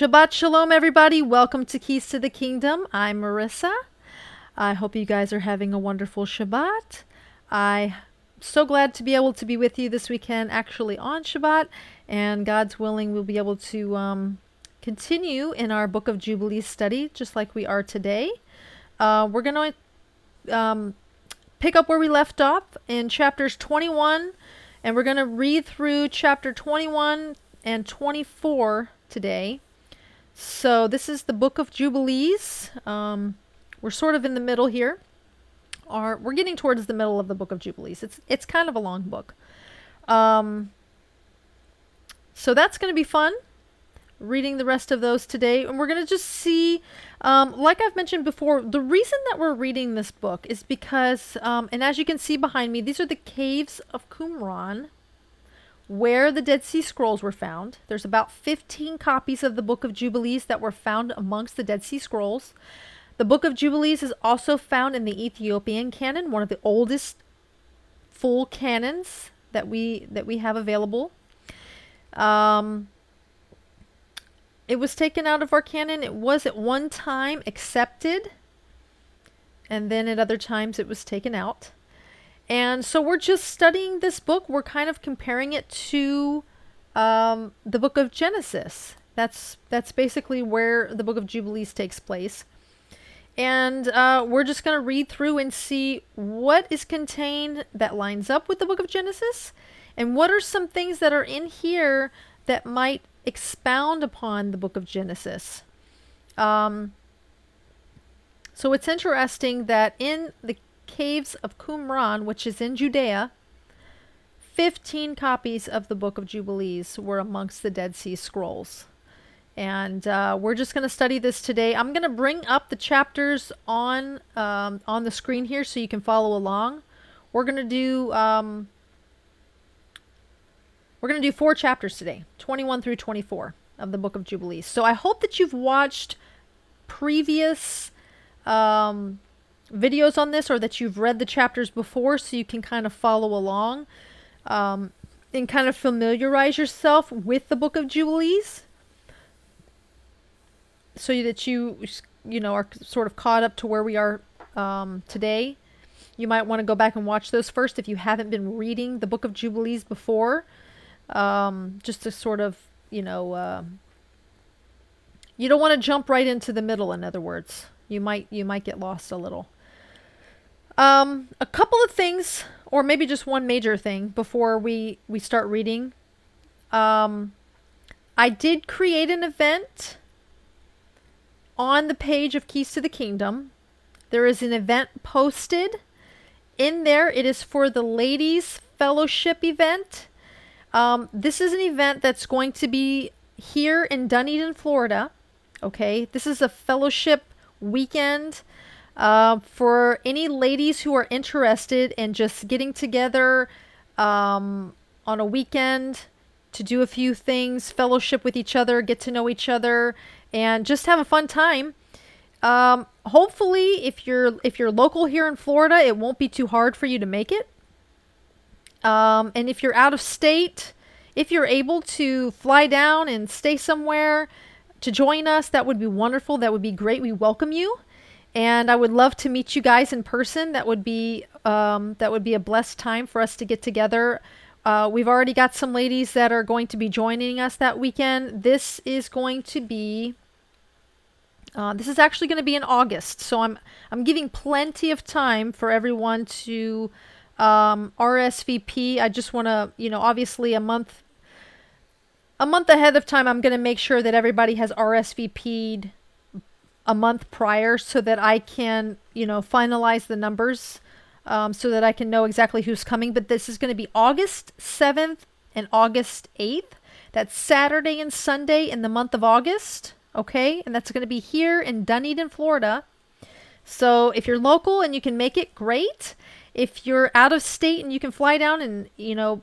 Shabbat Shalom, everybody. Welcome to Keys to the Kingdom. I'm Marissa. I hope you guys are having a wonderful Shabbat. I'm so glad to be able to be with you this weekend, actually on Shabbat. And God's willing, we'll be able to continue in our Book of Jubilees study, just like we are today. We're going to pick up where we left off in chapters 21. And we're going to read through chapter 21 and 24 today. So this is the Book of Jubilees. We're sort of in the middle here. We're getting towards the middle of the Book of Jubilees. It's kind of a long book. So that's going to be fun, reading the rest of those today. And we're going to just see, like I've mentioned before, the reason that we're reading this book is because, and as you can see behind me, these are the caves of Qumran, where the Dead Sea Scrolls were found. There's about 15 copies of the Book of Jubilees that were found amongst the Dead Sea Scrolls. The Book of Jubilees is also found in the Ethiopian Canon, one of the oldest full canons that we have available. It was taken out of our canon. It was at one time accepted, and then at other times it was taken out. And so we're just studying this book. We're kind of comparing it to the book of Genesis. That's basically where the Book of Jubilees takes place. And we're just going to read through and see what is contained that lines up with the book of Genesis, and what are some things that are in here that might expound upon the book of Genesis. So it's interesting that in the caves of Qumran, which is in Judea, 15 copies of the Book of Jubilees were amongst the Dead Sea Scrolls. And we're just going to study this today. I'm going to bring up the chapters on the screen here so you can follow along. We're going to do 4 chapters today, 21 through 24 of the Book of Jubilees. So I hope that you've watched previous videos on this, or that you've read the chapters before, so you can kind of follow along and kind of familiarize yourself with the Book of Jubilees, so that you know, are sort of caught up to where we are today. You might want to go back and watch those first if you haven't been reading the Book of Jubilees before, just to sort of, you know, you don't want to jump right into the middle. In other words, you might get lost a little. A couple of things, or maybe just one major thing before we start reading. I did create an event on the page of Keys to the Kingdom. There is an event posted in there. It is for the Ladies Fellowship event. This is an event that's going to be here in Dunedin, Florida. Okay, this is a fellowship weekend for any ladies who are interested in just getting together on a weekend to do a few things, fellowship with each other, get to know each other, and just have a fun time. Hopefully, if you're local here in Florida, it won't be too hard for you to make it. And if you're out of state, if you're able to fly down and stay somewhere to join us, that would be wonderful. That would be great. We welcome you. And I would love to meet you guys in person. That would be a blessed time for us to get together. We've already got some ladies that are going to be joining us that weekend. This is going to be, this is actually going to be in August. So I'm giving plenty of time for everyone to RSVP. I just want to, you know, obviously a month ahead of time, I'm going to make sure that everybody has RSVP'd a month prior, so that I can, you know, finalize the numbers, so that I can know exactly who's coming. But this is going to be August 7th and August 8th. That's Saturday and Sunday in the month of August. Okay. And that's going to be here in Dunedin, Florida. So if you're local and you can make it, great. If you're out of state and you can fly down and, you know,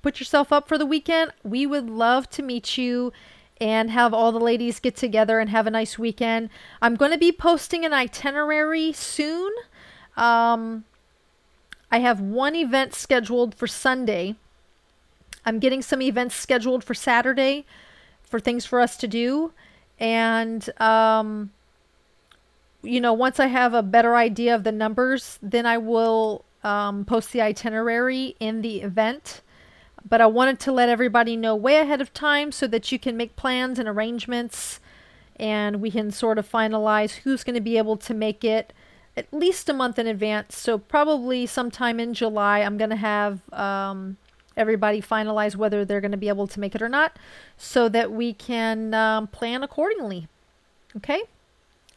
put yourself up for the weekend, we would love to meet you and have all the ladies get together and have a nice weekend. I'm going to be posting an itinerary soon. I have one event scheduled for Sunday. I'm getting some events scheduled for Saturday for things for us to do. And, you know, once I have a better idea of the numbers, then I will post the itinerary in the event. But I wanted to let everybody know way ahead of time so that you can make plans and arrangements, and we can sort of finalize who's going to be able to make it at least a month in advance. So probably sometime in July, I'm going to have everybody finalize whether they're going to be able to make it or not, so that we can plan accordingly. Okay?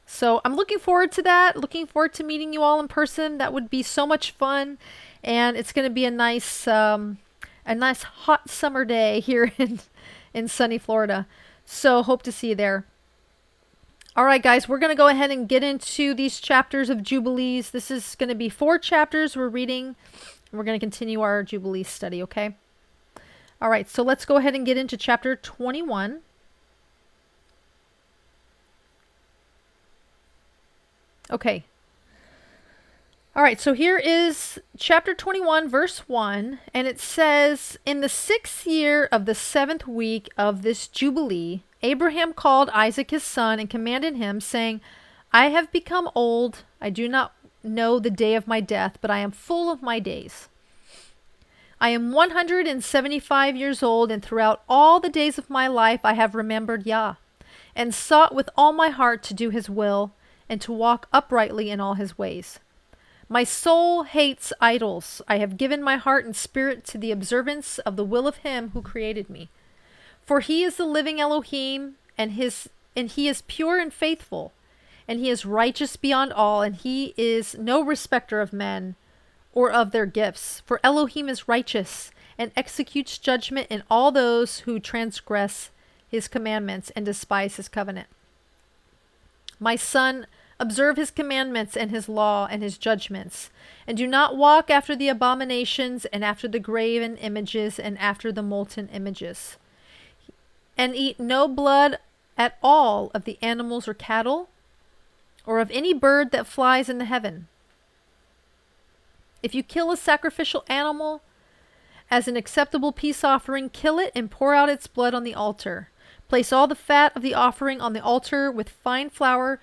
So I'm looking forward to that. Looking forward to meeting you all in person. That would be so much fun. And it's going to be a nice hot summer day here in sunny Florida. So hope to see you there. All right, guys, we're going to go ahead and get into these chapters of Jubilees. This is going to be 4 chapters we're reading. We're going to continue our Jubilees study, okay? All right, so let's go ahead and get into chapter 21. Okay. All right, so here is chapter 21, verse 1, and it says, "In the 6th year of the 7th week of this Jubilee, Abraham called Isaac his son and commanded him, saying, I have become old. I do not know the day of my death, but I am full of my days. I am 175 years old, and throughout all the days of my life I have remembered Yah, and sought with all my heart to do his will, and to walk uprightly in all his ways. My soul hates idols. I have given my heart and spirit to the observance of the will of him who created me. For he is the living Elohim, and he is pure and faithful, and he is righteous beyond all, and he is no respecter of men or of their gifts. For Elohim is righteous, and executes judgment in all those who transgress his commandments and despise his covenant. My son, observe his commandments and his law and his judgments, and do not walk after the abominations and after the graven images and after the molten images. And eat no blood at all of the animals or cattle, or of any bird that flies in the heaven. If you kill a sacrificial animal as an acceptable peace offering, kill it and pour out its blood on the altar. Place all the fat of the offering on the altar with fine flour,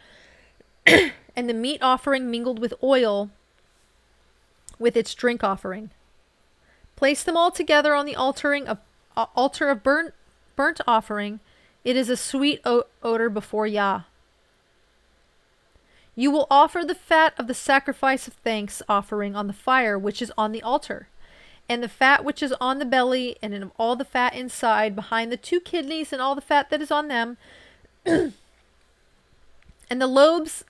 and the meat offering mingled with oil with its drink offering. Place them all together on the altar of burnt offering. It is a sweet odor before Yah. You will offer the fat of the sacrifice of thanks offering on the fire which is on the altar, and the fat which is on the belly, and all the fat inside, behind the 2 kidneys, and all the fat that is on them, and the lobes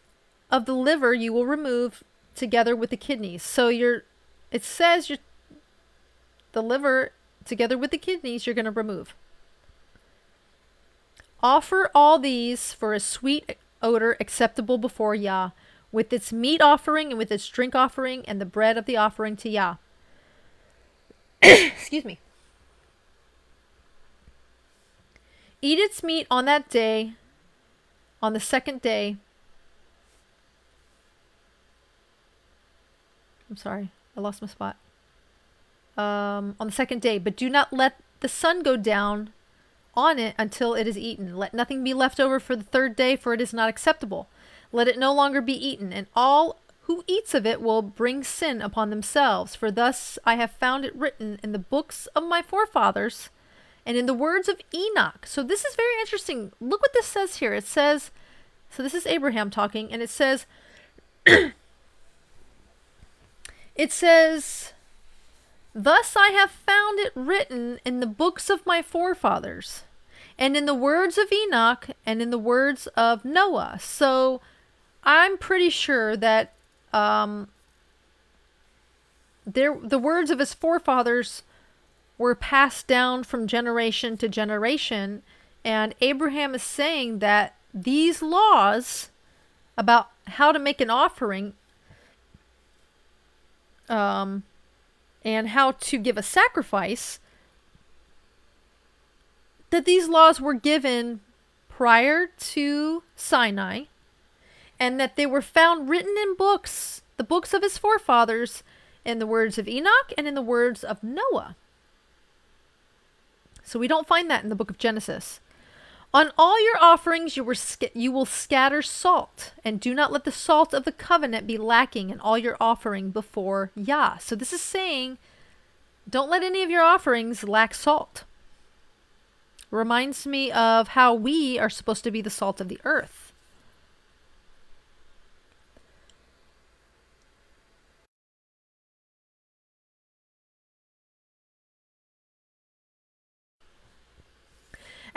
of the liver you will remove together with the kidneys. So it says the liver together with the kidneys you're going to remove. Offer all these for a sweet odor acceptable before Yah, with its meat offering and with its drink offering and the bread of the offering to Yah." Excuse me. "Eat its meat on that day, on the 2nd day." I'm sorry, I lost my spot. On the 2nd day, but do not let the sun go down on it until it is eaten. Let nothing be left over for the 3rd day, for it is not acceptable. Let it no longer be eaten, and all who eats of it will bring sin upon themselves. For thus I have found it written in the books of my forefathers, and in the words of Enoch. So this is very interesting. Look what this says here. It says, so this is Abraham talking, and it says, it says, "Thus I have found it written in the books of my forefathers, and in the words of Enoch, and in the words of Noah." So I'm pretty sure that the words of his forefathers were passed down from generation to generation, and Abraham is saying that these laws about how to make an offering and how to give a sacrifice, that these laws were given prior to Sinai, and that they were found written in books, the books of his forefathers, in the words of Enoch and in the words of Noah. So we don't find that in the book of Genesis. On all your offerings you will scatter salt, and do not let the salt of the covenant be lacking in all your offering before Yah. So this is saying, don't let any of your offerings lack salt. Reminds me of how we are supposed to be the salt of the earth.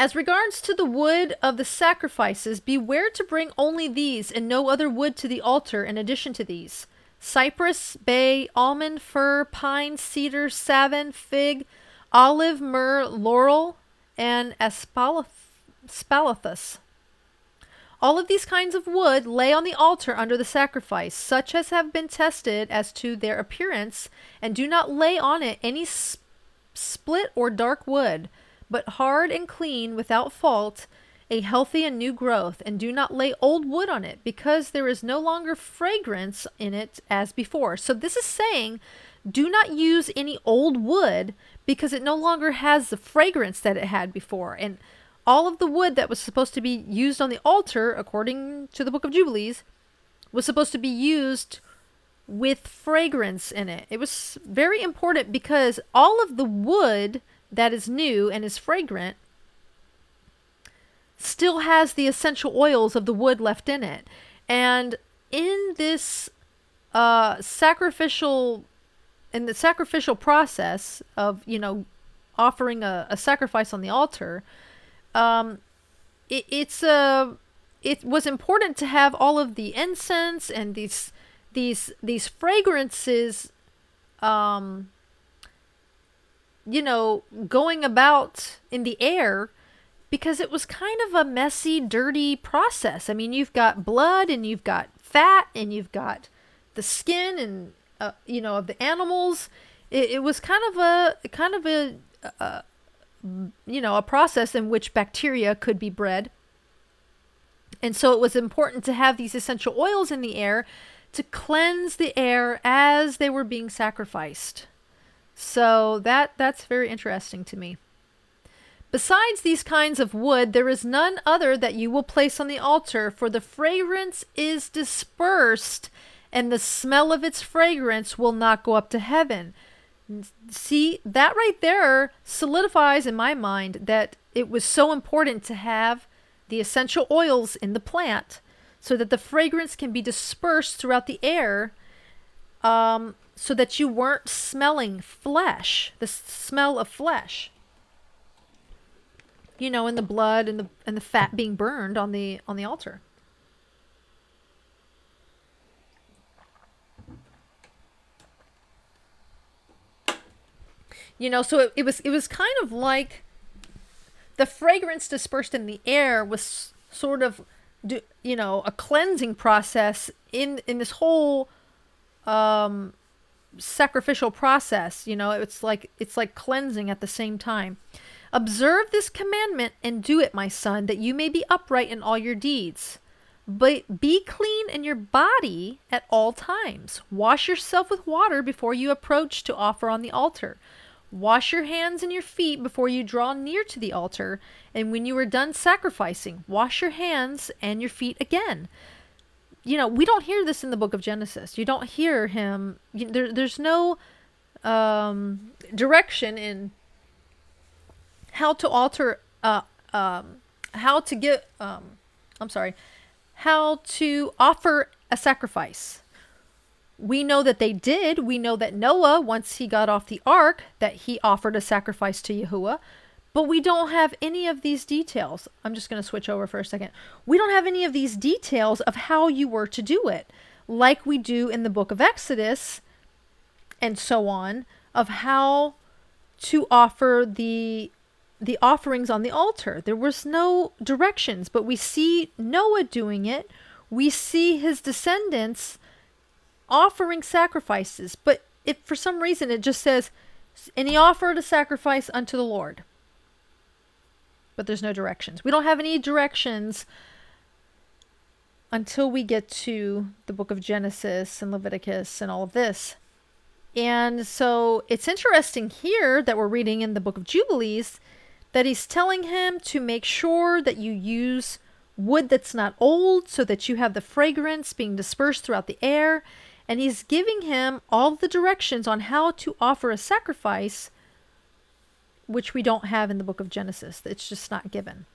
As regards to the wood of the sacrifices, beware to bring only these and no other wood to the altar in addition to these: cypress, bay, almond, fir, pine, cedar, savin, fig, olive, myrrh, laurel, and aspalathus. All of these kinds of wood lay on the altar under the sacrifice, such as have been tested as to their appearance, and do not lay on it any split or dark wood, but hard and clean, without fault, a healthy and new growth. And do not lay old wood on it, because there is no longer fragrance in it as before. So this is saying, do not use any old wood, because it no longer has the fragrance that it had before. And all of the wood that was supposed to be used on the altar, according to the Book of Jubilees, was supposed to be used with fragrance in it. It was very important, because all of the wood that is new and is fragrant still has the essential oils of the wood left in it. And in this sacrificial process of, you know, offering a sacrifice on the altar, it was important to have all of the incense and these fragrances, you know, going about in the air, because it was kind of a messy, dirty process. I mean, you've got blood and you've got fat and you've got the skin and you know, of the animals. It was kind of a you know, a process in which bacteria could be bred. And so it was important to have these essential oils in the air to cleanse the air as they were being sacrificed. So that's very interesting to me. Besides these kinds of wood, there is none other that you will place on the altar, for the fragrance is dispersed, and the smell of its fragrance will not go up to heaven. See, that right there solidifies in my mind that it was so important to have the essential oils in the plant so that the fragrance can be dispersed throughout the air, so that you weren't smelling flesh, the smell of flesh, you know, in the blood and the fat being burned on the altar. You know, so it was kind of like the fragrance dispersed in the air was sort of, you know, a cleansing process in this whole sacrificial process. You know, it's like cleansing at the same time. Observe this commandment and do it, my son, that you may be upright in all your deeds. But be clean in your body at all times. Wash yourself with water before you approach to offer on the altar. Wash your hands and your feet before you draw near to the altar. And when you are done sacrificing, wash your hands and your feet again. You know, we don't hear this in the book of Genesis. You don't hear him. There's no direction in how to alter, how to offer a sacrifice. We know that they did. We know that Noah, once he got off the ark, that he offered a sacrifice to Yahuwah. But we don't have any of these details. I'm just going to switch over for a second. We don't have any of these details of how you were to do it, like we do in the book of Exodus and so on, of how to offer the offerings on the altar. There was no directions, but we see Noah doing it. We see his descendants offering sacrifices, but if for some reason it just says, and he offered a sacrifice unto the Lord. But there's no directions. We don't have any directions until we get to the book of Genesis and Leviticus and all of this. And so it's interesting here that we're reading in the book of Jubilees that he's telling him to make sure that you use wood that's not old so that you have the fragrance being dispersed throughout the air. And he's giving him all the directions on how to offer a sacrifice, which we don't have in the book of Genesis. It's just not given.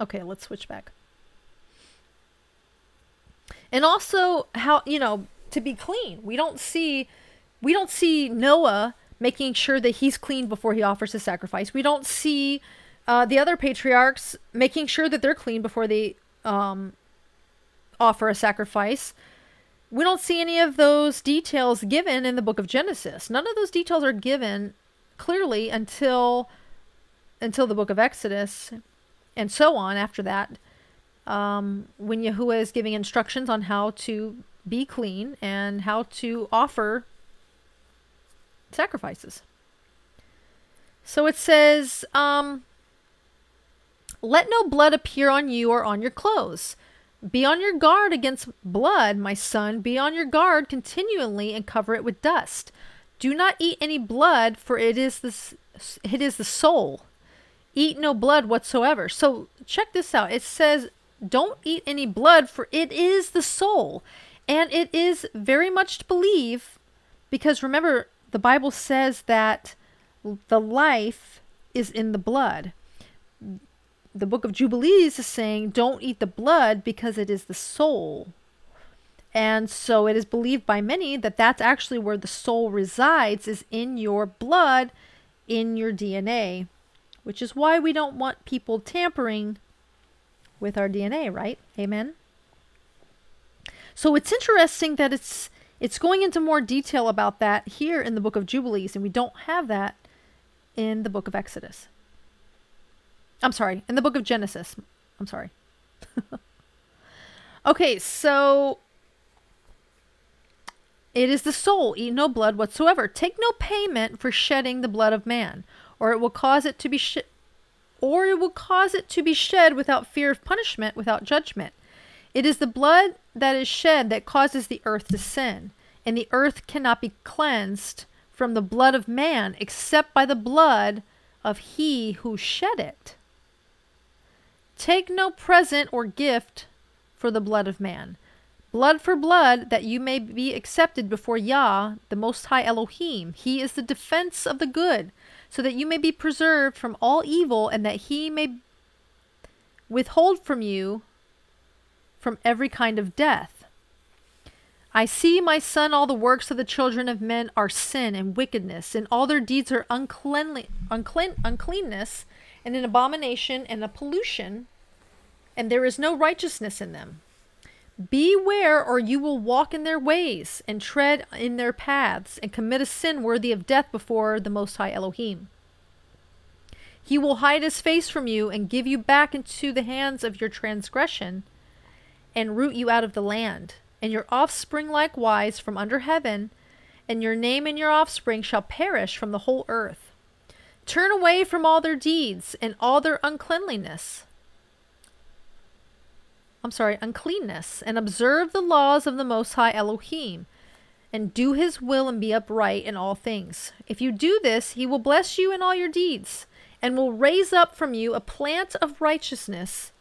Okay, let's switch back. And also how, to be clean. We don't see Noah making sure that he's clean before he offers his sacrifice. We don't see the other patriarchs making sure that they're clean before they offer a sacrifice. We don't see any of those details given in the book of Genesis. None of those details are given clearly until the book of Exodus and so on after that, when Yahuwah is giving instructions on how to be clean and how to offer sacrifices. So it says, let no blood appear on you or on your clothes. Be on your guard against blood, my son. Be on your guard continually and cover it with dust. Do not eat any blood, for it is the soul. Eat no blood whatsoever. So check this out. It says, don't eat any blood, for it is the soul. And it is very much to believe, because remember, the Bible says that the life is in the blood. The book of Jubilees is saying, don't eat the blood because it is the soul. And so it is believed by many that that's actually where the soul resides, is in your blood, in your DNA, which is why we don't want people tampering with our DNA, right? Amen. So it's interesting that it's going into more detail about that here in the book of Jubilees, and we don't have that in the book of Exodus. I'm sorry, in the book of Genesis. I'm sorry. Okay, so it is the soul. Eat no blood whatsoever. Take no payment for shedding the blood of man, or it will cause it to be shed without fear of punishment, without judgment. It is the blood that is shed that causes the earth to sin, and the earth cannot be cleansed from the blood of man except by the blood of he who shed it. Take no present or gift for the blood of man. Blood for blood, that you may be accepted before Yah, the Most High Elohim. He is the defense of the good, so that you may be preserved from all evil, and that he may withhold from you from every kind of death. I see, my son, all the works of the children of men are sin and wickedness, and all their deeds are uncleanness, and an abomination and a pollution, and there is no righteousness in them. Beware, or you will walk in their ways, and tread in their paths, and commit a sin worthy of death before the Most High Elohim. He will hide his face from you, and give you back into the hands of your transgression, and root you out of the land, and your offspring likewise from under heaven, and your name and your offspring shall perish from the whole earth. Turn away from all their deeds and all their uncleanness, and observe the laws of the Most High Elohim, and do his will and be upright in all things. If you do this, he will bless you in all your deeds, and will raise up from you a plant of righteousness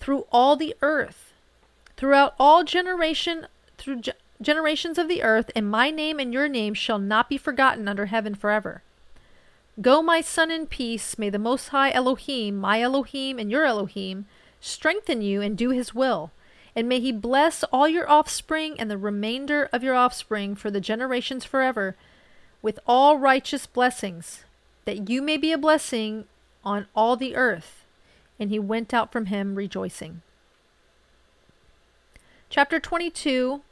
through all the earth, throughout all generations of the earth, and my name and your name shall not be forgotten under heaven forever. Go, my son, in peace. May the Most High Elohim, my Elohim and your Elohim, strengthen you and do his will. And may he bless all your offspring and the remainder of your offspring for the generations forever, with all righteous blessings, that you may be a blessing on all the earth. And he went out from him rejoicing. Chapter 22.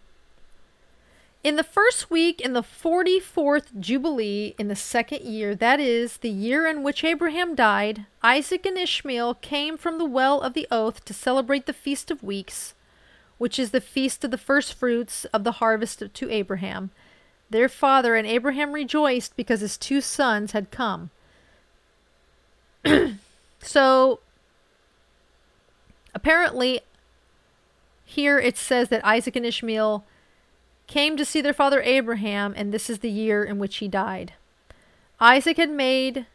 In the first week, in the 44th Jubilee, in the second year, that is, the year in which Abraham died, Isaac and Ishmael came from the well of the oath to celebrate the Feast of Weeks, which is the feast of the first fruits of the harvest to Abraham, their father, and Abraham rejoiced because his two sons had come. So, apparently, here it says that Isaac and Ishmael came to see their father Abraham, and this is the year in which he died. Isaac had made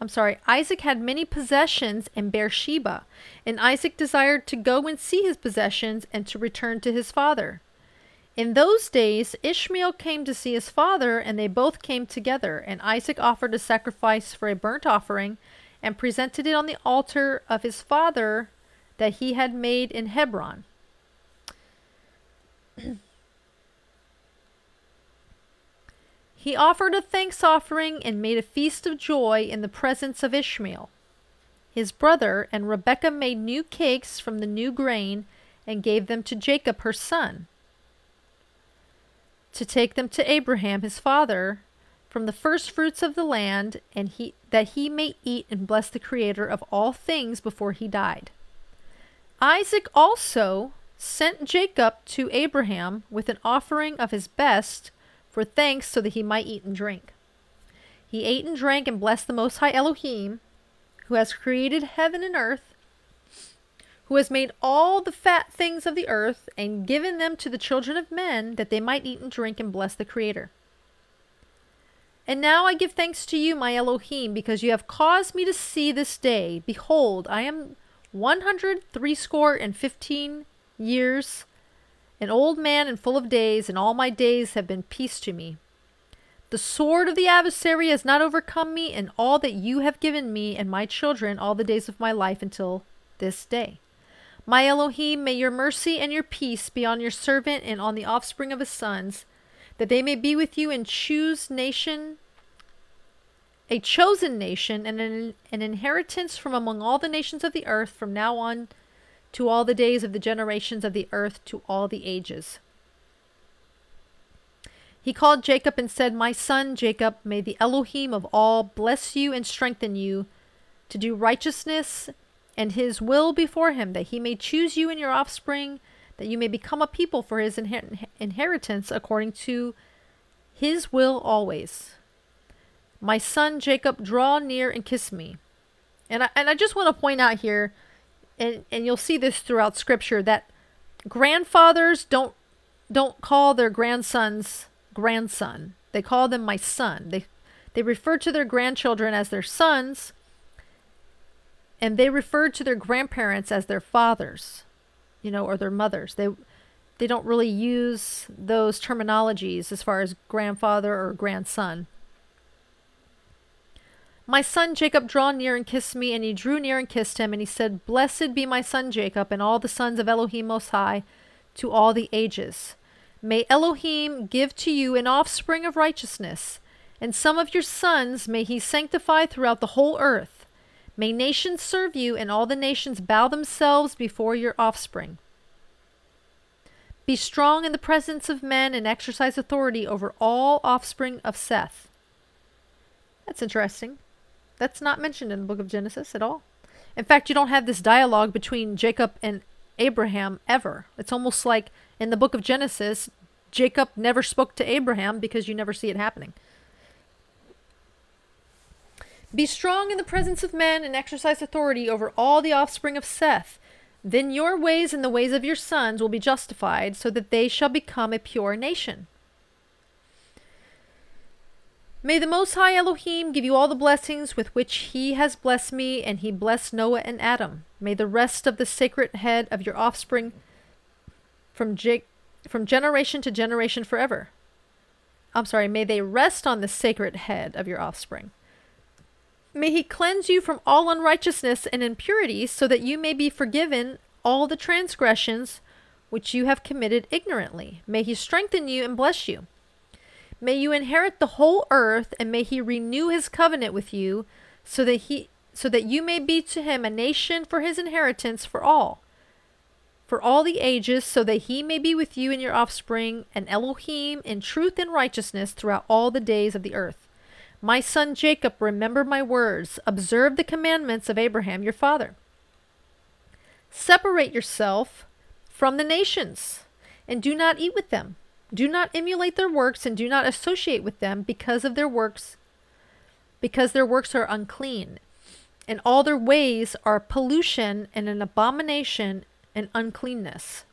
Isaac had many possessions in Beersheba, and Isaac desired to go and see his possessions and to return to his father. In those days, Ishmael came to see his father, and they both came together, and Isaac offered a sacrifice for a burnt offering and presented it on the altar of his father that he had made in Hebron. He offered a thanks offering and made a feast of joy in the presence of Ishmael, his brother, and Rebekah made new cakes from the new grain and gave them to Jacob her son, to take them to Abraham his father from the first fruits of the land, and that he may eat and bless the Creator of all things before he died. Isaac also sent Jacob to Abraham with an offering of his best for thanks, so that he might eat and drink. He ate and drank and blessed the Most High Elohim, who has created heaven and earth, who has made all the fat things of the earth and given them to the children of men, that they might eat and drink and bless the Creator. And now I give thanks to you, my Elohim, because you have caused me to see this day. Behold, I am 160 years, an old man and full of days, and all my days have been peace to me. The sword of the adversary has not overcome me, and all that you have given me and my children all the days of my life until this day. My Elohim, may your mercy and your peace be on your servant and on the offspring of his sons, that they may be with you and a chosen nation, and an inheritance from among all the nations of the earth, from now on to all the days of the generations of the earth, to all the ages. He called Jacob and said, My son Jacob, may the Elohim of all bless you and strengthen you to do righteousness and his will before him, that he may choose you and your offspring, that you may become a people for his inheritance according to his will always. My son Jacob, draw near and kiss me. And I just want to point out here, and you'll see this throughout Scripture, that grandfathers don't call their grandsons grandson. They call them my son. They refer to their grandchildren as their sons, and they refer to their grandparents as their fathers, or their mothers. They don't really use those terminologies as far as grandfather or grandson. My son Jacob, draw near and kiss me. And he drew near and kissed him. And he said, Blessed be my son Jacob, and all the sons of Elohim Most High, to all the ages. May Elohim give to you an offspring of righteousness, and some of your sons may he sanctify throughout the whole earth. May nations serve you, and all the nations bow themselves before your offspring. Be strong in the presence of men, and exercise authority over all offspring of Seth. That's interesting. That's not mentioned in the book of Genesis at all. In fact, you don't have this dialogue between Jacob and Abraham ever. It's almost like in the book of Genesis, Jacob never spoke to Abraham, because you never see it happening. Be strong in the presence of men and exercise authority over all the offspring of Seth. Then your ways and the ways of your sons will be justified, so that they shall become a pure nation. May the Most High Elohim give you all the blessings with which he has blessed me, and he blessed Noah and Adam. May the rest of the sacred head of your offspring from generation to generation forever. May they rest on the sacred head of your offspring. May he cleanse you from all unrighteousness and impurity, so that you may be forgiven all the transgressions which you have committed ignorantly. May he strengthen you and bless you. May you inherit the whole earth, and may he renew his covenant with you, so that you may be to him a nation for his inheritance for all the ages, so that he may be with you and your offspring, an Elohim in truth and righteousness throughout all the days of the earth. My son Jacob, remember my words. Observe the commandments of Abraham your father. Separate yourself from the nations, and do not eat with them. Do not emulate their works, and do not associate with them, because their works are unclean, and all their ways are pollution and an abomination and uncleanness.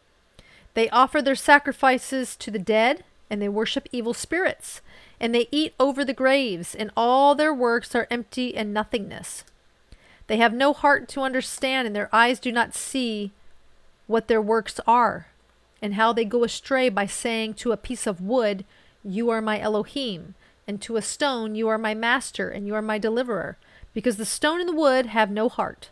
They offer their sacrifices to the dead, and they worship evil spirits, and they eat over the graves, and all their works are empty and nothingness. They have no heart to understand, and their eyes do not see what their works are, and how they go astray by saying to a piece of wood, you are my Elohim, and to a stone, you are my master, and you are my deliverer, because the stone and the wood have no heart.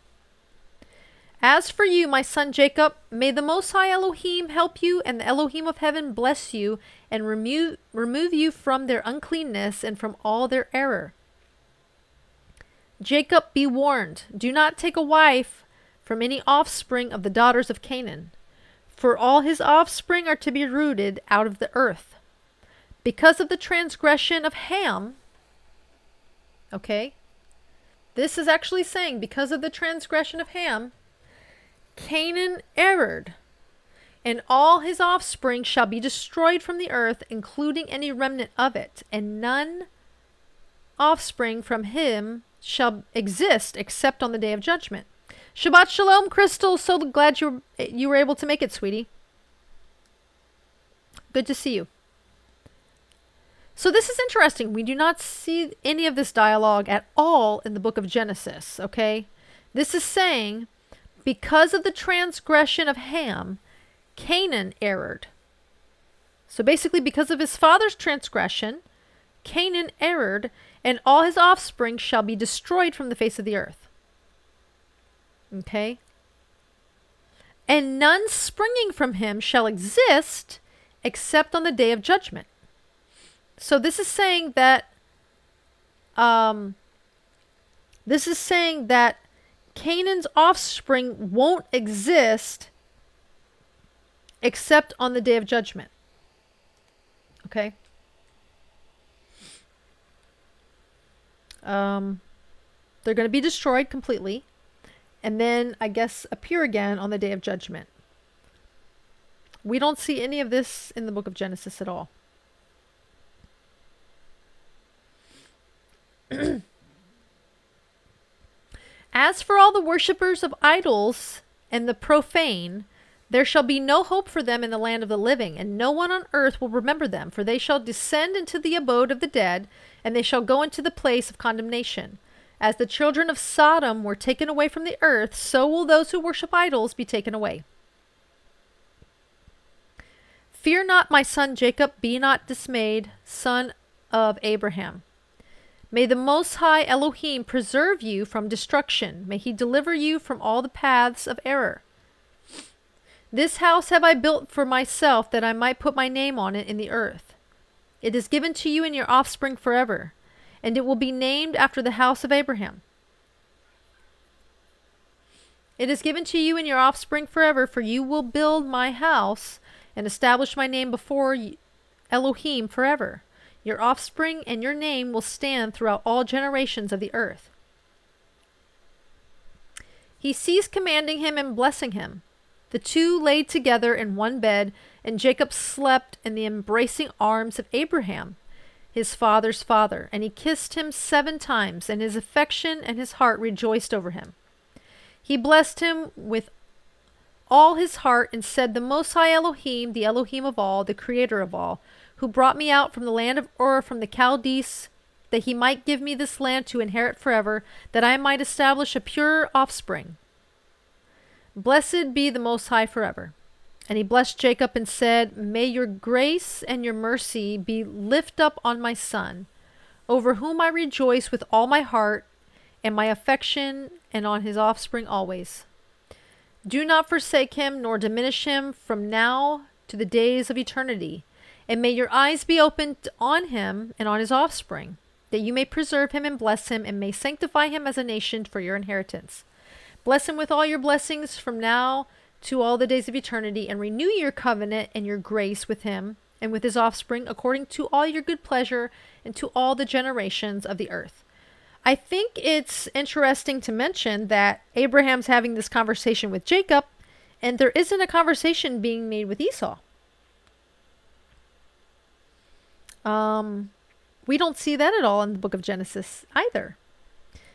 As for you, my son Jacob, may the Most High Elohim help you, and the Elohim of heaven bless you, and remove you from their uncleanness and from all their error. Jacob, be warned, do not take a wife from any offspring of the daughters of Canaan, for all his offspring are to be rooted out of the earth. Because of the transgression of Ham, okay, this is actually saying, because of the transgression of Ham, Canaan erred, and all his offspring shall be destroyed from the earth, including any remnant of it, and none offspring from him shall exist except on the day of judgment. Shabbat Shalom, Crystal. So glad you were able to make it, sweetie. Good to see you. So this is interesting. We do not see any of this dialogue at all in the book of Genesis, okay? This is saying, because of the transgression of Ham, Canaan erred. So basically, because of his father's transgression, Canaan erred, and all his offspring shall be destroyed from the face of the earth. Okay? And none springing from him shall exist except on the day of judgment. So this is saying that Canaan's offspring won't exist except on the day of judgment. Okay? They're going to be destroyed completely, and then, I guess, appear again on the day of judgment. We don't see any of this in the book of Genesis at all. As for all the worshippers of idols and the profane, there shall be no hope for them in the land of the living, and no one on earth will remember them, for they shall descend into the abode of the dead, and they shall go into the place of condemnation. As the children of Sodom were taken away from the earth, so will those who worship idols be taken away. Fear not, my son Jacob, be not dismayed, son of Abraham. May the Most High Elohim preserve you from destruction. May he deliver you from all the paths of error. This house have I built for myself, that I might put my name on it in the earth. It is given to you and your offspring forever, and it will be named after the house of Abraham. It is given to you and your offspring forever, for you will build my house and establish my name before Elohim forever. Your offspring and your name will stand throughout all generations of the earth. He ceased commanding him and blessing him. The two laid together in one bed, and Jacob slept in the embracing arms of Abraham, his father's father. And he kissed him 7 times, and his affection and his heart rejoiced over him. He blessed him with all his heart and said, the Most High Elohim, the Elohim of all, the creator of all, who brought me out from the land of Ur, from the Chaldees, that he might give me this land to inherit forever, that I might establish a pure offspring. Blessed be the Most High forever. And he blessed Jacob and said, may your grace and your mercy be lift up on my son, over whom I rejoice with all my heart and my affection, and on his offspring always. Do not forsake him, nor diminish him from now to the days of eternity. And may your eyes be opened on him and on his offspring, that you may preserve him and bless him, and may sanctify him as a nation for your inheritance. Bless him with all your blessings from now to all the days of eternity, and renew your covenant and your grace with him and with his offspring, according to all your good pleasure, and to all the generations of the earth. I think it's interesting to mention that Abraham's having this conversation with Jacob, and there isn't a conversation being made with Esau. We don't see that at all in the book of Genesis either.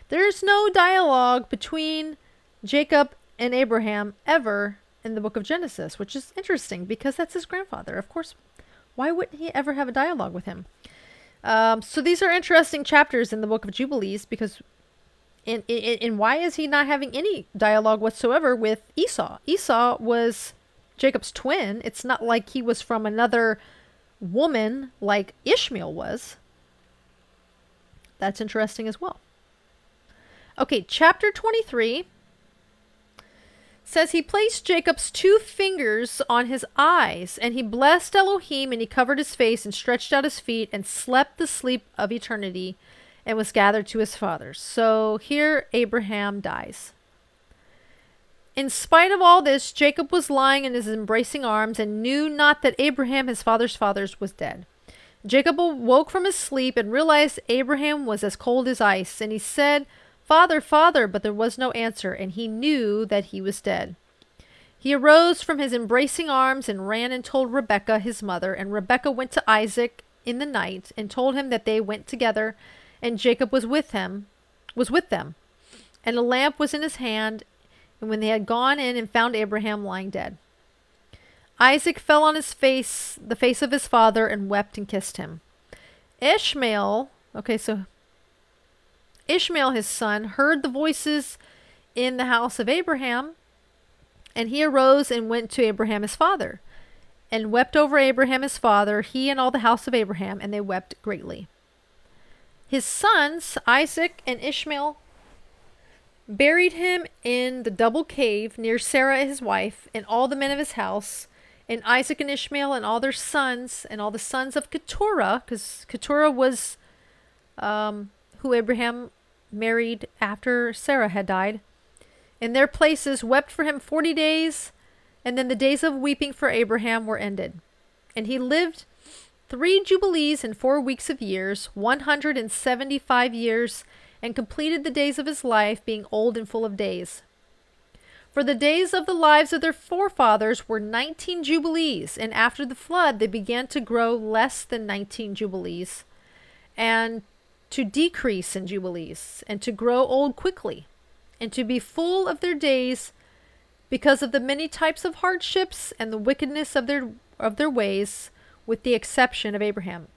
There's no dialogue between Jacob and Abraham ever in the book of Genesis, which is interesting because that's his grandfather. Of course, Why wouldn't he ever have a dialogue with him? So these are interesting chapters in the Book of Jubilees, because and why is he not having any dialogue whatsoever with Esau? Esau was Jacob's twin. It's not like he was from another woman like Ishmael was. That's interesting as well. Okay, chapter 23 says he placed Jacob's 2 fingers on his eyes, and he blessed Elohim, and he covered his face and stretched out his feet and slept the sleep of eternity and was gathered to his fathers. So here Abraham dies. In spite of all this, Jacob was lying in his embracing arms and knew not that Abraham, his father's fathers, was dead. Jacob awoke from his sleep and realized Abraham was as cold as ice, and he said, "Father, Father," but there was no answer, and he knew that he was dead. He arose from his embracing arms and ran and told Rebekah, his mother, and Rebekah went to Isaac in the night and told him that they went together, and Jacob was with them, and a lamp was in his hand, and when they had gone in and found Abraham lying dead, Isaac fell on his face, the face of his father, and wept and kissed him. Ishmael, his son, heard the voices in the house of Abraham, and he arose and went to Abraham his father, and wept over Abraham his father, he and all the house of Abraham, and they wept greatly. His sons, Isaac and Ishmael, buried him in the double cave near Sarah his wife, and all the men of his house, and Isaac and Ishmael and all their sons, and all the sons of Keturah, because Keturah was who Abraham married after Sarah had died, in their places wept for him 40 days, and then the days of weeping for Abraham were ended. And he lived 3 jubilees and 4 weeks of years, 175 years, and completed the days of his life, being old and full of days. For the days of the lives of their forefathers were 19 jubilees, and after the flood they began to grow less than 19 jubilees, and to decrease in jubilees, and to grow old quickly, and to be full of their days, because of the many types of hardships and the wickedness of their ways, with the exception of Abraham.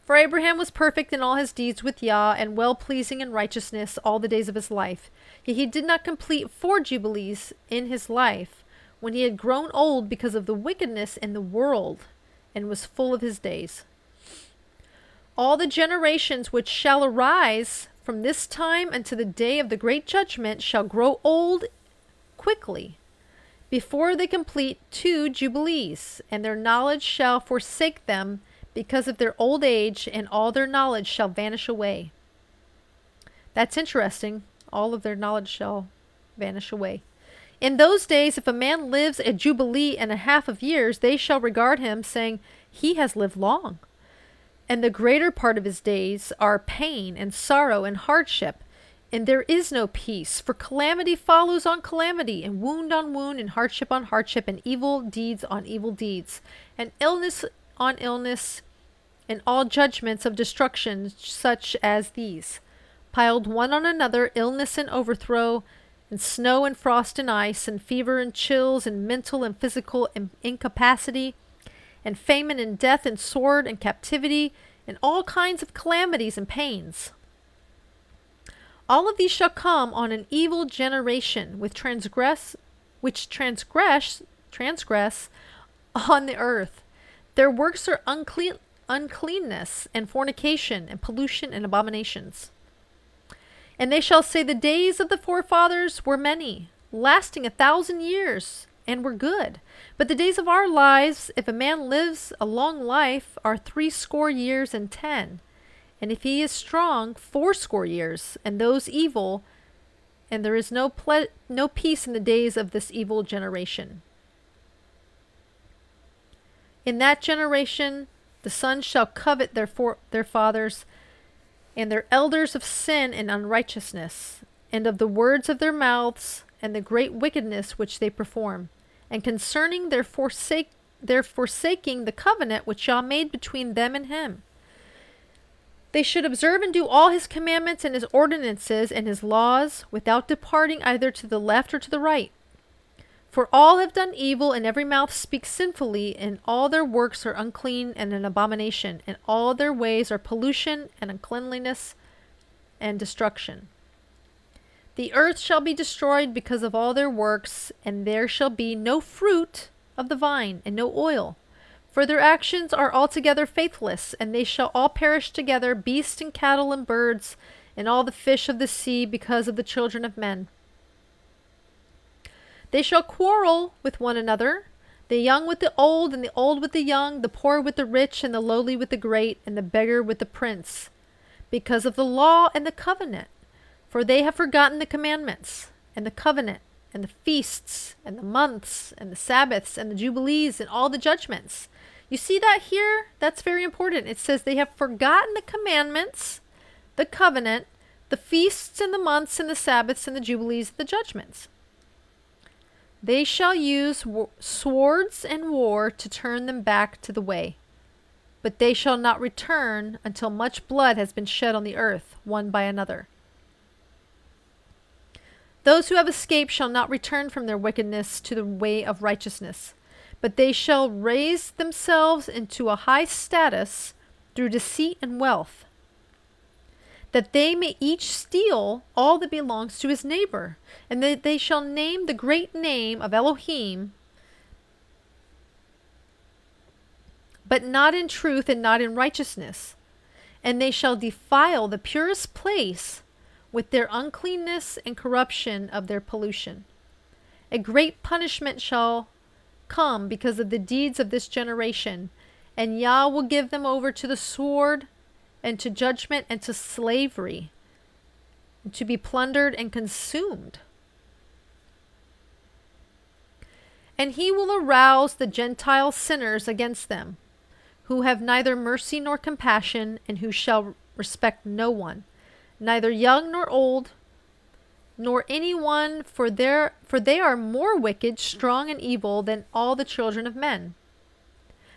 For Abraham was perfect in all his deeds with Yah, and well-pleasing in righteousness all the days of his life. Yet he did not complete 4 jubilees in his life, when he had grown old because of the wickedness in the world, and was full of his days. All the generations which shall arise from this time unto the day of the great judgment shall grow old quickly, before they complete 2 jubilees, and their knowledge shall forsake them because of their old age, and all their knowledge shall vanish away. That's interesting. All of their knowledge shall vanish away. In those days, if a man lives a jubilee and a half of years, they shall regard him, saying, he has lived long. And the greater part of his days are pain and sorrow and hardship, and there is no peace, for calamity follows on calamity, and wound on wound, and hardship on hardship, and evil deeds on evil deeds, and illness on illness, and all judgments of destruction such as these, piled one on another, illness and overthrow, and snow and frost and ice, and fever and chills, and mental and physical incapacity, and famine and death, and sword and captivity, and all kinds of calamities and pains. All of these shall come on an evil generation, which transgress on the earth. Their works are uncleanness and fornication and pollution and abominations. And they shall say, the days of the forefathers were many, lasting 1,000 years, and were good. But the days of our lives, if a man lives a long life, are 80 years and 10. And if he is strong, 80 years, and those evil, and there is no peace in the days of this evil generation. In that generation, the sons shall covet their fathers, and their elders of sin and unrighteousness, and of the words of their mouths, and the great wickedness which they perform, and concerning their forsaking the covenant which Yah made between them and him. They should observe and do all his commandments and his ordinances and his laws, without departing either to the left or to the right. For all have done evil, and every mouth speaks sinfully, and all their works are unclean and an abomination, and all their ways are pollution and uncleanliness and destruction. The earth shall be destroyed because of all their works, and there shall be no fruit of the vine, and no oil. For their actions are altogether faithless, and they shall all perish together, beasts and cattle and birds, and all the fish of the sea, because of the children of men. They shall quarrel with one another, the young with the old, and the old with the young, the poor with the rich, and the lowly with the great, and the beggar with the prince, because of the law and the covenant. For they have forgotten the commandments, and the covenant, and the feasts, and the months, and the Sabbaths, and the Jubilees, and all the judgments. You see that here? That's very important. It says they have forgotten the commandments, the covenant, the feasts, and the months, and the Sabbaths, and the Jubilees, and the judgments. They shall use swords and war to turn them back to the way. But they shall not return until much blood has been shed on the earth, one by another. Those who have escaped shall not return from their wickedness to the way of righteousness, but they shall raise themselves into a high status through deceit and wealth, that they may each steal all that belongs to his neighbor, and that they shall name the great name of Elohim, but not in truth and not in righteousness. And they shall defile the purest place with their uncleanness and corruption of their pollution. A great punishment shall come because of the deeds of this generation, and Yah will give them over to the sword, and to judgment, and to slavery, and to be plundered and consumed. And he will arouse the Gentile sinners against them, who have neither mercy nor compassion, and who shall respect no one, neither young nor old, nor anyone, for they are more wicked, strong, and evil than all the children of men.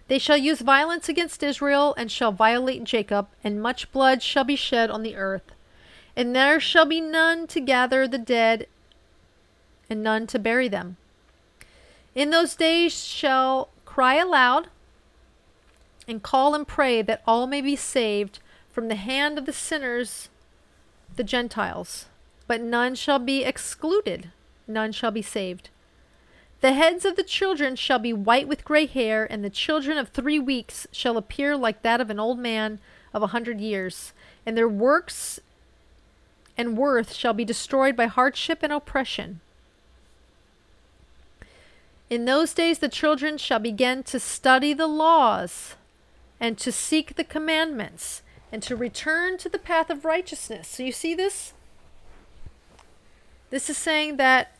They shall use violence against Israel, and shall violate Jacob, and much blood shall be shed on the earth. And there shall be none to gather the dead, and none to bury them. In those days shall cry aloud, and call and pray, that all may be saved from the hand of the sinners, the Gentiles. But none shall be excluded, none shall be saved. The heads of the children shall be white with gray hair, and the children of 3 weeks shall appear like that of an old man of 100 years. And their works and worth shall be destroyed by hardship and oppression. In those days the children shall begin to study the laws, and to seek the commandments, and to return to the path of righteousness. So you see this? This is saying that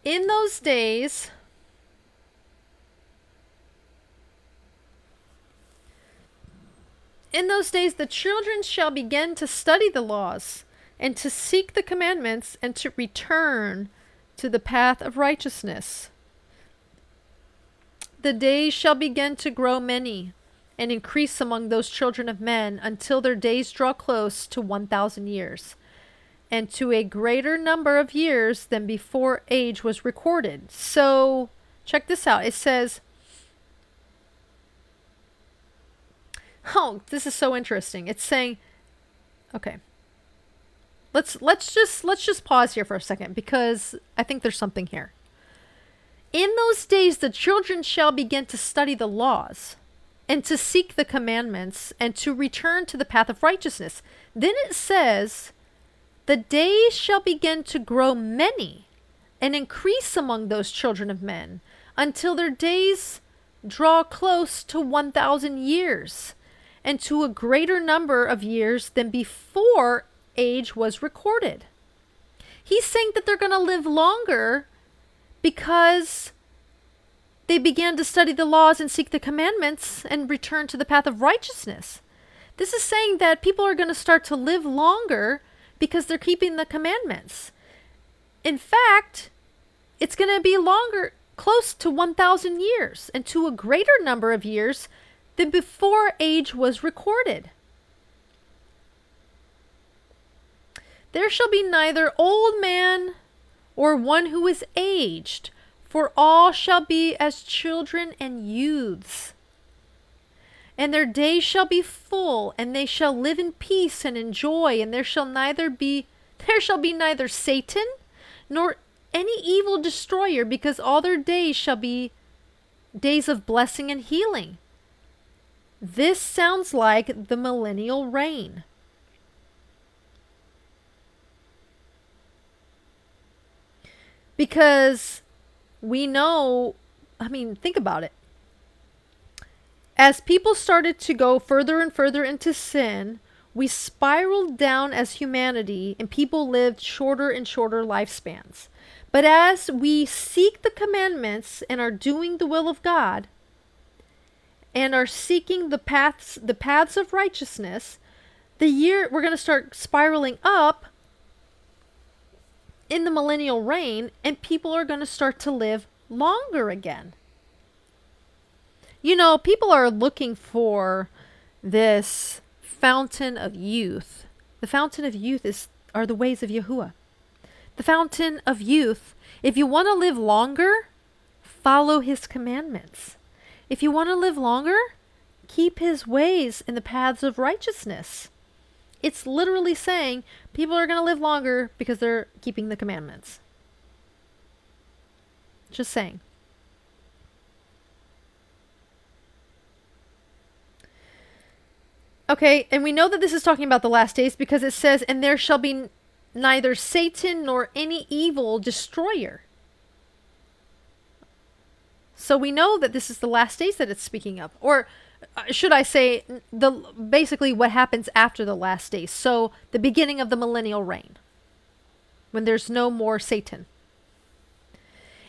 in those days, the children shall begin to study the laws, and to seek the commandments, and to return to the path of righteousness. The days shall begin to grow many, and increase among those children of men, until their days draw close to 1,000 years, and to a greater number of years than before age was recorded. So, check this out. It says, oh, this is so interesting. It's saying, okay, let's just pause here for a second, because I think there's something here. In those days, the children shall begin to study the laws, and to seek the commandments, and to return to the path of righteousness. Then it says, the days shall begin to grow many, and increase among those children of men, until their days draw close to 1,000 years, and to a greater number of years than before age was recorded. He's saying that they're going to live longer because they began to study the laws and seek the commandments and return to the path of righteousness. This is saying that people are going to start to live longer because they're keeping the commandments. In fact, it's going to be longer, close to 1,000 years, and to a greater number of years than before age was recorded. There shall be neither old man or one who is aged, For all shall be as children and youths, and their days shall be full, and they shall live in peace and in joy, and there shall be neither Satan nor any evil destroyer, because all their days shall be days of blessing and healing. This sounds like the millennial reign. Because we know, think about it. As people started to go further and further into sin, we spiraled down as humanity, and people lived shorter and shorter lifespans. But as we seek the commandments and are doing the will of God and are seeking the paths of righteousness, we're going to start spiraling up in the millennial reign, and people are going to start to live longer again. You know, people are looking for this fountain of youth. The fountain of youth are the ways of Yahuwah. The fountain of youth, if you want to live longer, follow his commandments. If you want to live longer, keep his ways in the paths of righteousness. It's literally saying people are going to live longer because they're keeping the commandments. Just saying. Okay, and we know that this is talking about the last days because it says, and there shall be neither Satan nor any evil destroyer. So we know that this is the last days that it's speaking of. Or should I say, basically what happens after the last days. So the beginning of the millennial reign, when there's no more Satan.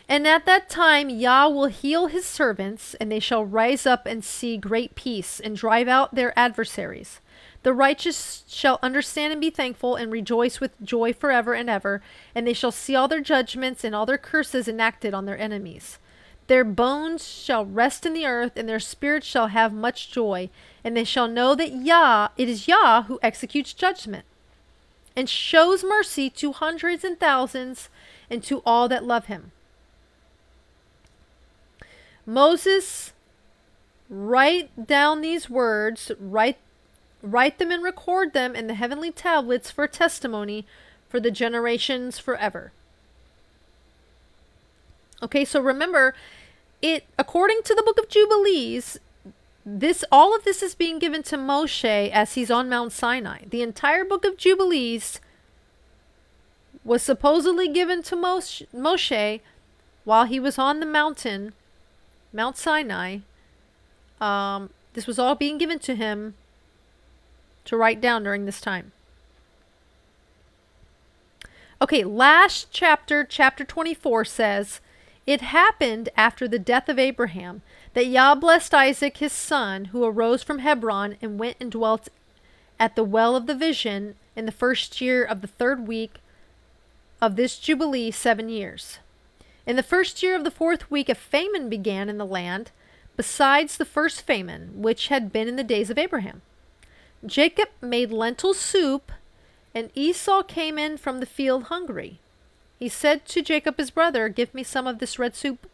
And at that time, Yah will heal his servants, and they shall rise up and see great peace, and drive out their adversaries. The righteous shall understand and be thankful, and rejoice with joy forever and ever, and they shall see all their judgments and all their curses enacted on their enemies. Their bones shall rest in the earth, and their spirits shall have much joy, and they shall know that it is Yah who executes judgment, and shows mercy to hundreds and thousands, and to all that love him. Moses, write down these words, write them and record them in the heavenly tablets for testimony for the generations forever. Okay, so remember, according to the Book of Jubilees, all of this is being given to Moshe as he's on Mount Sinai. The entire Book of Jubilees was supposedly given to Moshe while he was on the mountain, Mount Sinai. This was all being given to him to write down during this time. Okay, last chapter, chapter 24 says, it happened after the death of Abraham that Yah blessed Isaac his son, who arose from Hebron and went and dwelt at the well of the vision in the first year of the 3rd week of this Jubilee, 7 years. In the first year of the 4th week, a famine began in the land, besides the first famine, which had been in the days of Abraham. Jacob made lentil soup, and Esau came in from the field hungry. He said to Jacob his brother, give me some of this red soup.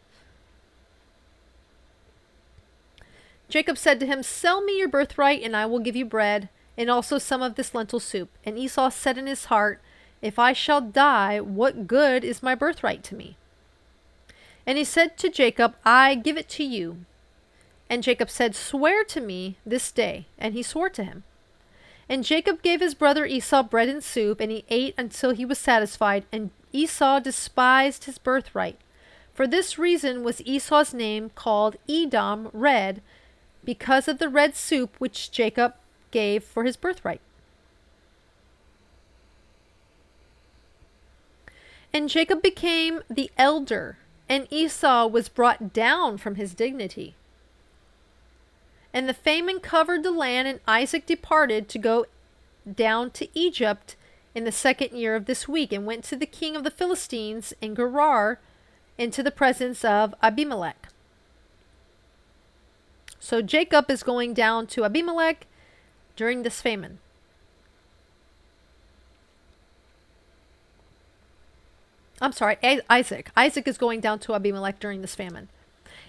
Jacob said to him, sell me your birthright, and I will give you bread, and also some of this lentil soup. And Esau said in his heart, if I shall die, what good is my birthright to me? And he said to Jacob, I give it to you. And Jacob said, swear to me this day. And he swore to him. And Jacob gave his brother Esau bread and soup, and he ate until he was satisfied. And Esau despised his birthright. For this reason was Esau's name called Edom, red, because of the red soup which Jacob gave for his birthright. And Jacob became the elder, and Esau was brought down from his dignity. And the famine covered the land, and Isaac departed to go down to Egypt in the 2nd year of this week, and went to the king of the Philistines in Gerar, into the presence of Abimelech. So Jacob is going down to Abimelech during this famine. I'm sorry, Isaac. Isaac is going down to Abimelech during this famine.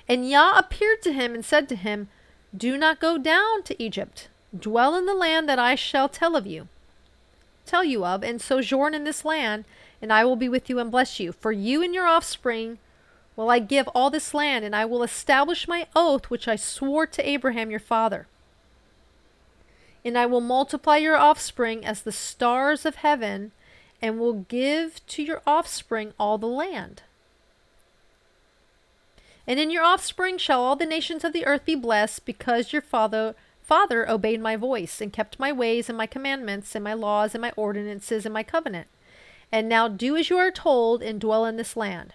And Yah appeared to him and said to him, do not go down to Egypt. Dwell in the land that I shall tell you of, and sojourn in this land, and I will be with you and bless you. For you and your offspring will I give all this land, and I will establish my oath which I swore to Abraham your father. And I will multiply your offspring as the stars of heaven, and will give to your offspring all the land. And in your offspring shall all the nations of the earth be blessed, because your father obeyed my voice, and kept my ways and my commandments, and my laws and my ordinances and my covenant. And now do as you are told, and dwell in this land.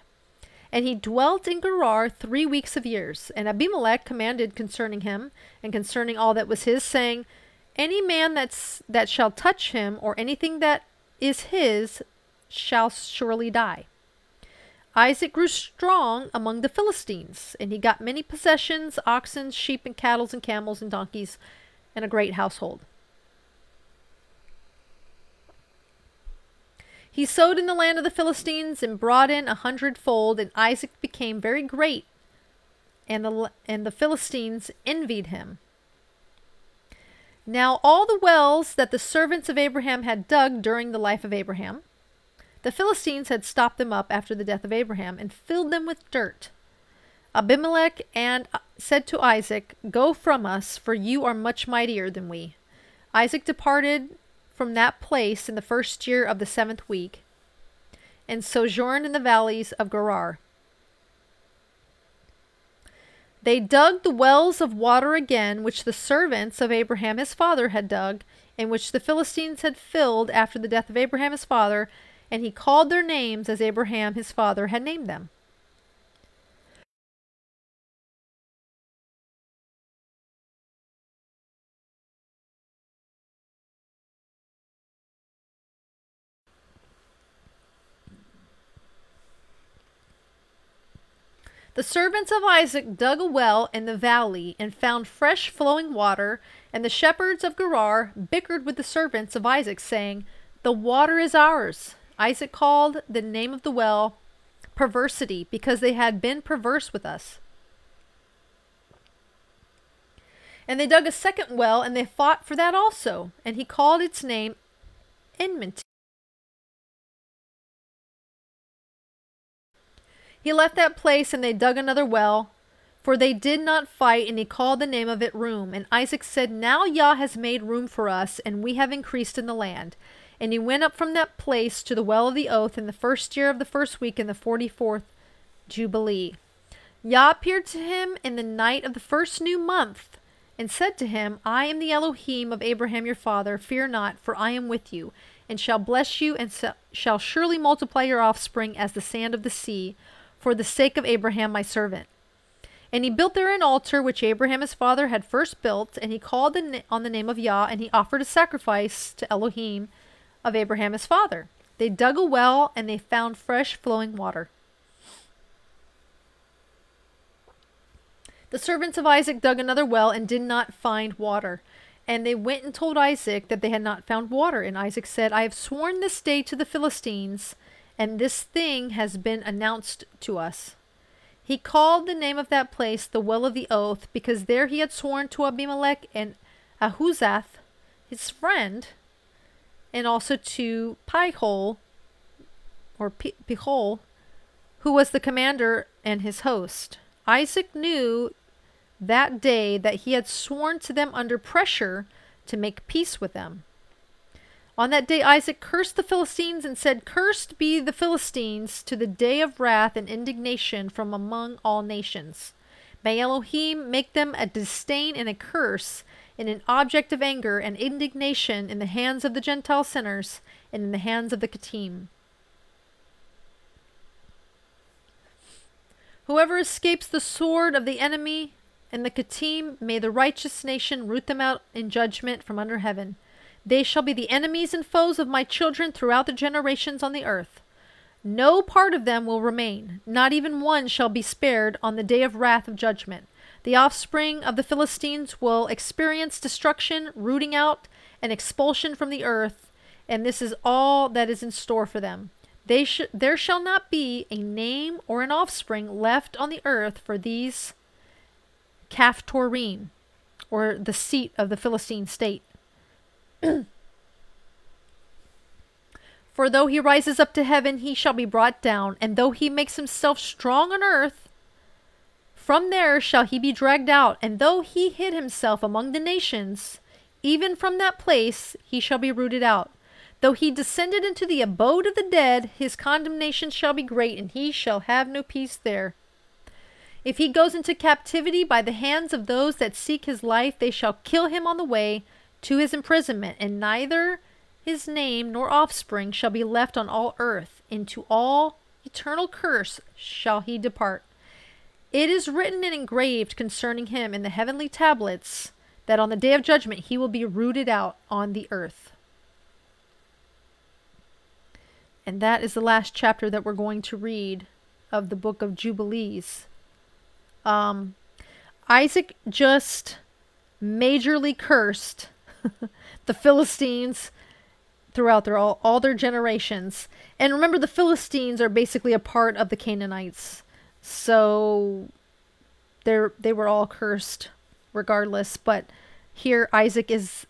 And he dwelt in Gerar 3 weeks of years. And Abimelech commanded concerning him, and concerning all that was his, saying, any man that shall touch him, or anything that is his, shall surely die. Isaac grew strong among the Philistines, and he got many possessions, oxen, sheep, and cattle, and camels, and donkeys, and a great household. He sowed in the land of the Philistines, and brought in 100-fold, and Isaac became very great, and the Philistines envied him. Now all the wells that the servants of Abraham had dug during the life of Abraham, the Philistines had stopped them up after the death of Abraham, and filled them with dirt. Abimelech said to Isaac, go from us, for you are much mightier than we. Isaac departed from that place in the 1st year of the 7th week, and sojourned in the valleys of Gerar. They dug the wells of water again, which the servants of Abraham his father had dug, and which the Philistines had filled after the death of Abraham his father, and he called their names as Abraham his father had named them. The servants of Isaac dug a well in the valley and found fresh flowing water, and the shepherds of Gerar bickered with the servants of Isaac, saying, the water is ours. Isaac called the name of the well Perversity, because they had been perverse with us. And they dug a second well, and they fought for that also, and he called its name Enmity. He left that place, and they dug another well, for they did not fight, and he called the name of it Room. And Isaac said, now Yah has made room for us, and we have increased in the land. And he went up from that place to the well of the oath in the 1st year of the 1st week in the 44th Jubilee. Yah appeared to him in the night of the 1st new month, and said to him, I am the Elohim of Abraham your father. Fear not, for I am with you, and shall bless you, and shall surely multiply your offspring as the sand of the sea, for the sake of Abraham my servant. And he built there an altar, which Abraham his father had first built, and he called on the name of Yah, and he offered a sacrifice to Elohim of Abraham his father. They dug a well, and they found fresh flowing water. The servants of Isaac dug another well, and did not find water. And they went and told Isaac that they had not found water. And Isaac said, I have sworn this day to the Philistines, and this thing has been announced to us. He called the name of that place the Well of the Oath, because there he had sworn to Abimelech and Ahuzath, his friend, and also to Pihol, who was the commander and his host. Isaac knew that day that he had sworn to them under pressure to make peace with them. On that day Isaac cursed the Philistines and said, Cursed be the Philistines to the day of wrath and indignation from among all nations. May Elohim make them a disdain and a curse, and an object of anger and indignation in the hands of the Gentile sinners and in the hands of the Kittim. Whoever escapes the sword of the enemy and the Kittim, may the righteous nation root them out in judgment from under heaven. They shall be the enemies and foes of my children throughout the generations on the earth. No part of them will remain, not even one shall be spared on the day of wrath of judgment. The offspring of the Philistines will experience destruction, rooting out, and expulsion from the earth, and this is all that is in store for them. There shall not be a name or an offspring left on the earth for these Caphtorim, or the seat of the Philistine state. For though he rises up to heaven, he shall be brought down, and though he makes himself strong on earth, from there shall he be dragged out, and though he hid himself among the nations, even from that place he shall be rooted out. Though he descended into the abode of the dead, his condemnation shall be great, and he shall have no peace there. If he goes into captivity by the hands of those that seek his life, they shall kill him on the way to his imprisonment, and neither his name nor offspring shall be left on all earth. Into all eternal curse shall he depart. It is written and engraved concerning him in the heavenly tablets that on the day of judgment he will be rooted out on the earth. And that is the last chapter that we're going to read of the book of Jubilees. Isaac just majorly cursed the Philistines throughout all their generations. And remember, the Philistines are basically a part of the Canaanites. So they were all cursed regardless. But here Isaac is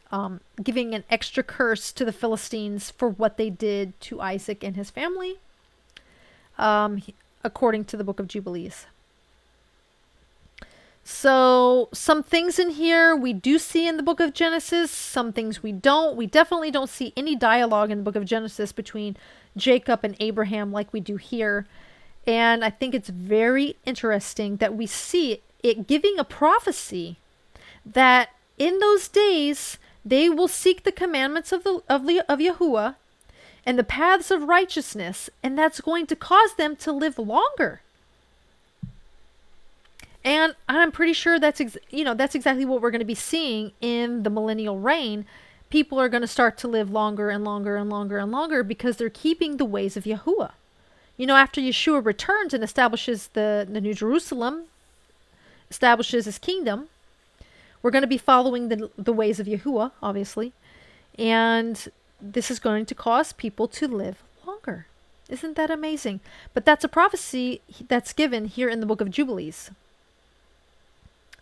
giving an extra curse to the Philistines for what they did to Isaac and his family, according to the book of Jubilees. So some things in here we do see in the book of Genesis, some things we don't. We definitely don't see any dialogue in the book of Genesis between Jacob and Abraham like we do here. And I think it's very interesting that we see it giving a prophecy that in those days they will seek the commandments of Yahuwah and the paths of righteousness, and that's going to cause them to live longer. And I'm pretty sure that's exactly what we're going to be seeing in the millennial reign. People are going to start to live longer and longer and longer and longer because they're keeping the ways of Yahuwah. You know, after Yeshua returns and establishes the New Jerusalem, establishes his kingdom, we're going to be following the ways of Yahuwah, obviously. And this is going to cause people to live longer. Isn't that amazing? But that's a prophecy that's given here in the book of Jubilees.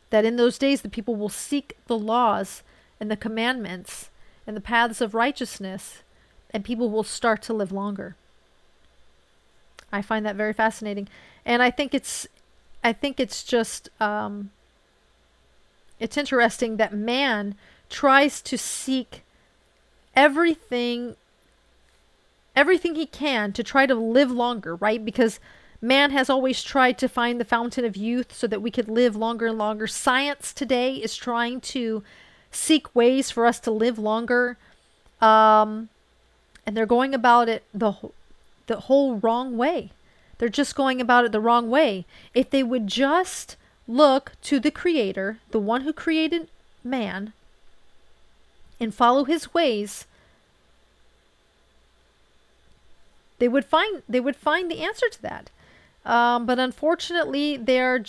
That in those days the people will seek the laws and the commandments and the paths of righteousness, and people will start to live longer. I find that very fascinating. And I think it's just it's interesting that man tries to seek everything he can to try to live longer, right? Because man has always tried to find the fountain of youth so that we could live longer and longer. Science today is trying to seek ways for us to live longer. And they're going about it the whole wrong way. They're just going about it the wrong way. If they would just look to the Creator, the one who created man, and follow his ways, they would find the answer to that. But unfortunately, they're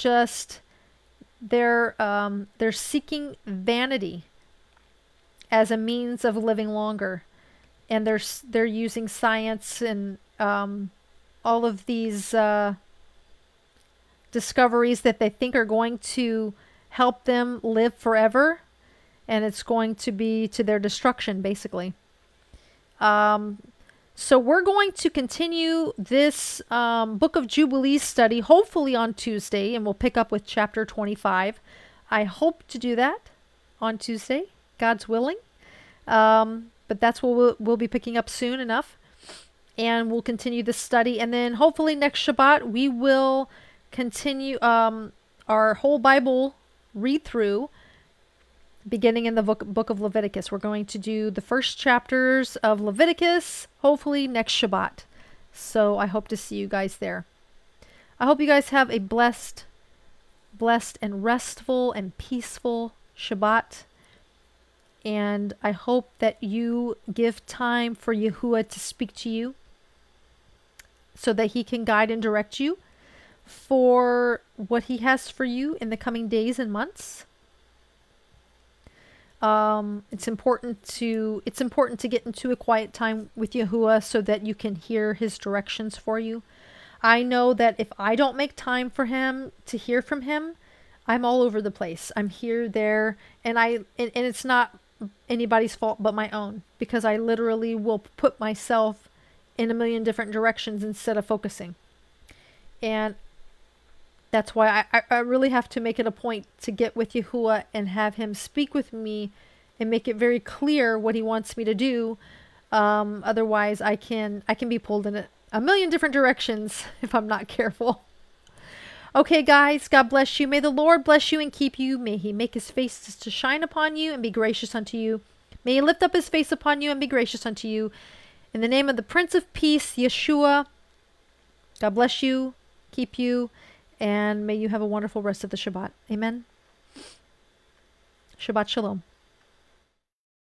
seeking vanity as a means of living longer, and they're using science and all of these discoveries that they think are going to help them live forever, and it's going to be to their destruction, basically. So we're going to continue this Book of Jubilees study, hopefully on Tuesday, and we'll pick up with chapter 25. I hope to do that on Tuesday, God's willing. But that's what we'll be picking up soon enough. And we'll continue the study. And then hopefully next Shabbat, we will continue our whole Bible read-through, beginning in the book of Leviticus. We're going to do the first chapters of Leviticus, hopefully next Shabbat. So I hope to see you guys there. I hope you guys have a blessed and restful and peaceful Shabbat. And I hope that you give time for Yahuwah to speak to you so that he can guide and direct you for what he has for you in the coming days and months. It's important to get into a quiet time with Yahuwah so that you can hear his directions for you. I know that if I don't make time for him to hear from him, I'm all over the place. I'm here, there, and it's not anybody's fault but my own, because I literally will put myself in a million different directions instead of focusing. And that's why I really have to make it a point to get with Yahuwah and have him speak with me and make it very clear what he wants me to do. Otherwise, I can be pulled in a million different directions if I'm not careful. Okay, guys, God bless you. May the Lord bless you and keep you. May he make his face to shine upon you and be gracious unto you. May he lift up his face upon you and be gracious unto you. In the name of the Prince of Peace, Yeshua, God bless you, keep you, and may you have a wonderful rest of the Shabbat. Amen. Shabbat Shalom.